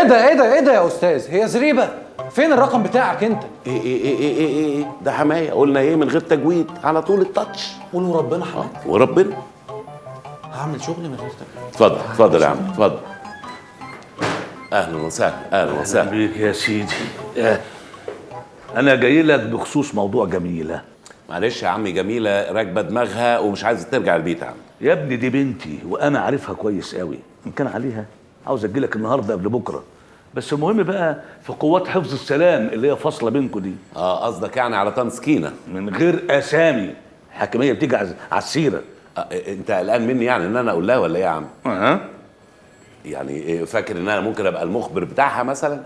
ايه ده يا استاذ؟ هي زريبه؟ فين الرقم بتاعك انت؟ ايه ده حمايه، قلنا ايه من غير تجويد، على طول التاتش. قولوا ربنا حماك. وربنا. هعمل شغلي من غير تجويد. اتفضل يا عم، اتفضل. اهلا وسهلا، اهلا وسهلا بيك يا سيدي. انا جاي لك بخصوص موضوع جميله. معلش يا عمي، جميله راكبه دماغها ومش عايزه ترجع البيت يا عم. يا ابني دي بنتي وانا عارفها كويس قوي، ان كان عليها عاوز اجي لك النهارده قبل بكره، بس المهم بقى في قوات حفظ السلام اللي هي فاصله بينكم دي. قصدك يعني على طن سكينه من غير اسامي، حكميه بتيجي على السيره. انت قلقان مني يعني ان انا اقول لها ولا ايه يا عم؟ يعني فاكر ان انا ممكن ابقى المخبر بتاعها مثلا؟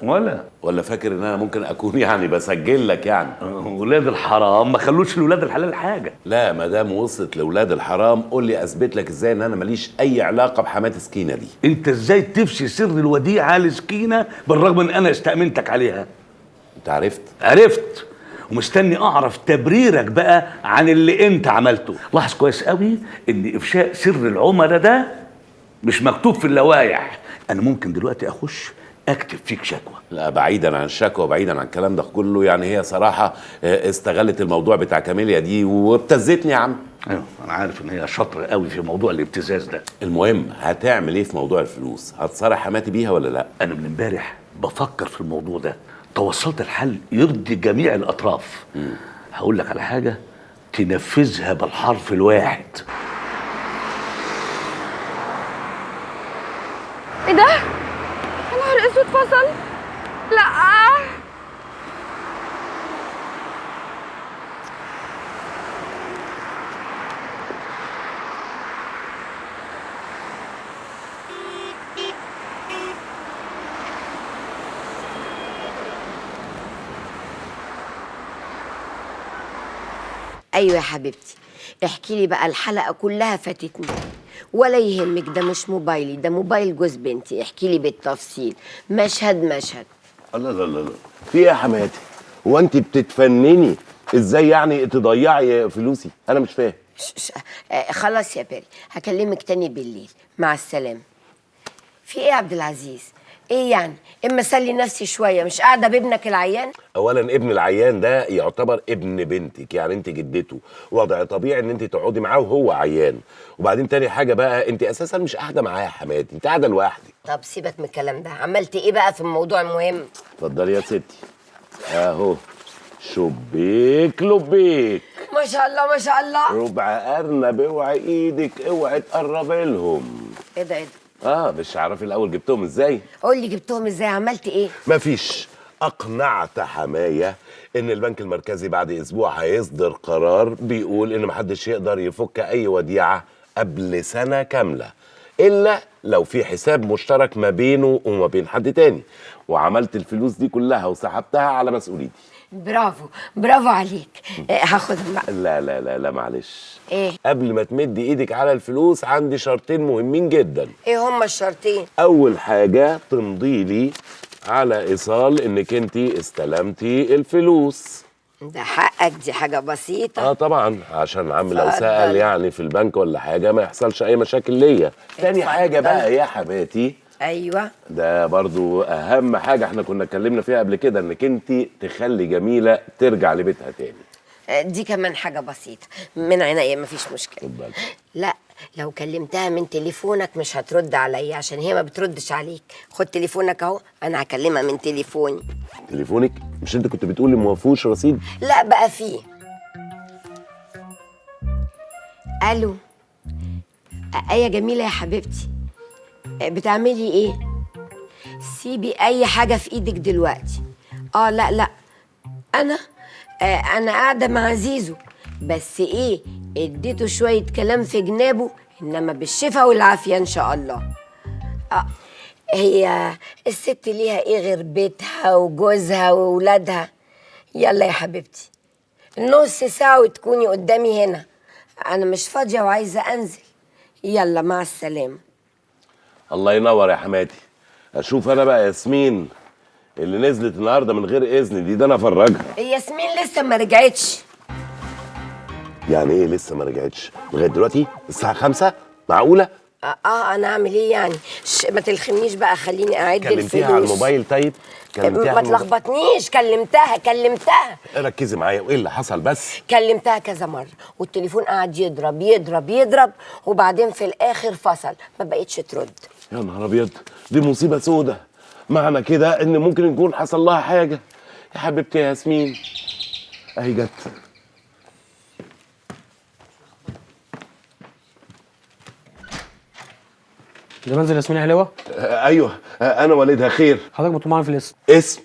ولا فاكر ان انا ممكن اكون يعني بسجل لك يعني؟ ولاد الحرام ما خلوش لولاد الحلال حاجه. لا، ما دام وصلت لولاد الحرام قول لي اثبت لك ازاي ان انا ماليش اي علاقه بحماه سكينه دي. انت ازاي تفشي سر الوديعه لسكينه بالرغم ان انا استأمنتك عليها؟ انت عرفت ومستني اعرف تبريرك بقى عن اللي انت عملته. لاحظ كويس قوي ان افشاء سر العملاء ده مش مكتوب في اللوائح. انا ممكن دلوقتي اخش اكتب فيك شكوى. لا، بعيدا عن الشكوى، بعيدا عن الكلام ده كله، يعني هي صراحه استغلت الموضوع بتاع كاميليا دي وابتزتني يا عم. ايوه انا عارف ان هي شاطره قوي في موضوع الابتزاز ده. المهم هتعمل ايه في موضوع الفلوس؟ هتصارح حماتي بيها ولا لا؟ انا من امبارح بفكر في الموضوع ده، توصلت لحل يرضي جميع الاطراف. هقول لك على حاجه تنفذها بالحرف الواحد. ايه ده؟ يا نهار اسود، فصل. لا ايوه يا حبيبتي، احكي لي بقى، الحلقه كلها فاتتني. ولا يهمك، ده مش موبايلي، ده موبايل جوز بنتي. احكي لي بالتفصيل، مشهد مشهد. الله لا لا لا، في ايه يا حماتي؟ هو انت بتتفنني ازاي يعني تضيعي فلوسي؟ انا مش فاهم. خلاص يا باري، هكلمك تاني بالليل. مع السلامه. في ايه يا عبد العزيز؟ ايه يعني؟ اما اسلي نفسي شويه، مش قاعده بابنك العيان؟ اولا ابن العيان ده يعتبر ابن بنتك، يعني انت جدته، وضع طبيعي ان انت تقعدي معاه وهو عيان. وبعدين تاني حاجه بقى، انت اساسا مش قاعده معاه يا حماتي، انت قاعده لوحدك. طب سيبك من الكلام ده، عملت ايه بقى في الموضوع المهم؟ اتفضلي يا ستي، اهو شبيك لبيك. ما شاء الله ما شاء الله. ربع ارنب، اوعي ايدك، اوعي تقربي لهم. ايه ده؟ مش عارف الاول جبتهم ازاي؟ قول لي جبتهم ازاي، عملت ايه؟ مفيش. اقنعت حمايه ان البنك المركزي بعد اسبوع هيصدر قرار بيقول ان محدش يقدر يفك اي وديعه قبل سنه كامله، الا لو في حساب مشترك ما بينه وما بين حد تاني. وعملت الفلوس دي كلها وسحبتها على مسؤوليتي. برافو برافو عليك. هاخدهم بقى. لا لا لا لا، معلش. ايه؟ قبل ما تمدي ايدك على الفلوس عندي شرطين مهمين جدا. ايه هما الشرطين؟ اول حاجه تمضي لي على ايصال انك انت استلمتي الفلوس. ده حقك، دي حاجه بسيطه. طبعا، عشان عم لو سأل يعني في البنك ولا حاجه ما يحصلش اي مشاكل ليا. تاني حاجه بقى يا حماتي، ايوه، ده برضو اهم حاجه احنا كنا اتكلمنا فيها قبل كده، انك انت تخلي جميله ترجع لبيتها تاني. دي كمان حاجه بسيطه من عينيا، مفيش مشكله. لا، لو كلمتها من تليفونك مش هترد عليا، عشان هي ما بتردش عليك. خد تليفونك اهو، انا هكلمها من تليفوني. تليفونك؟ مش انت كنت بتقولي ما فيهوش رصيد؟ لا بقى فيه. الو. يا جميله يا حبيبتي، بتعملي ايه؟ سيبي اي حاجه في ايدك دلوقتي. لا انا قاعده مع زيزو، بس ايه، اديته شويه كلام في جنابه، انما بالشفا والعافيه ان شاء الله. هي الست ليها ايه غير بيتها وجوزها وولادها؟ يلا يا حبيبتي، نص ساعه وتكوني قدامي هنا. انا مش فاضيه وعايزه انزل. يلا مع السلامه. الله ينور يا حماتي. اشوف انا بقى ياسمين اللي نزلت النهارده من غير اذن دي، ده انا افرجها. ياسمين لسه ما رجعتش. يعني ايه لسه ما رجعتش؟ لغايه دلوقتي الساعه 5؟ معقوله؟ انا اعمل ايه يعني؟ ما تلخمنيش بقى، خليني اعد الفلوس. كلمتيها على الموبايل؟ طيب كلمتيها ما على الموبايل؟ تلخبطنيش، كلمتها ركزي معايا، وايه اللي حصل بس؟ كلمتها كذا مرة والتليفون قعد يضرب يضرب يضرب، وبعدين في الآخر فصل، ما بقتش ترد. يا نهار ابيض، دي مصيبه سودة. معنى كده ان ممكن يكون حصل لها حاجه. يا حبيبتي يا ياسمين، اهي جت. ده منزل ياسمين حلوه. ايوه، انا والدها. خير؟ حضرتك بتطلب معانا في الاسم. اسم؟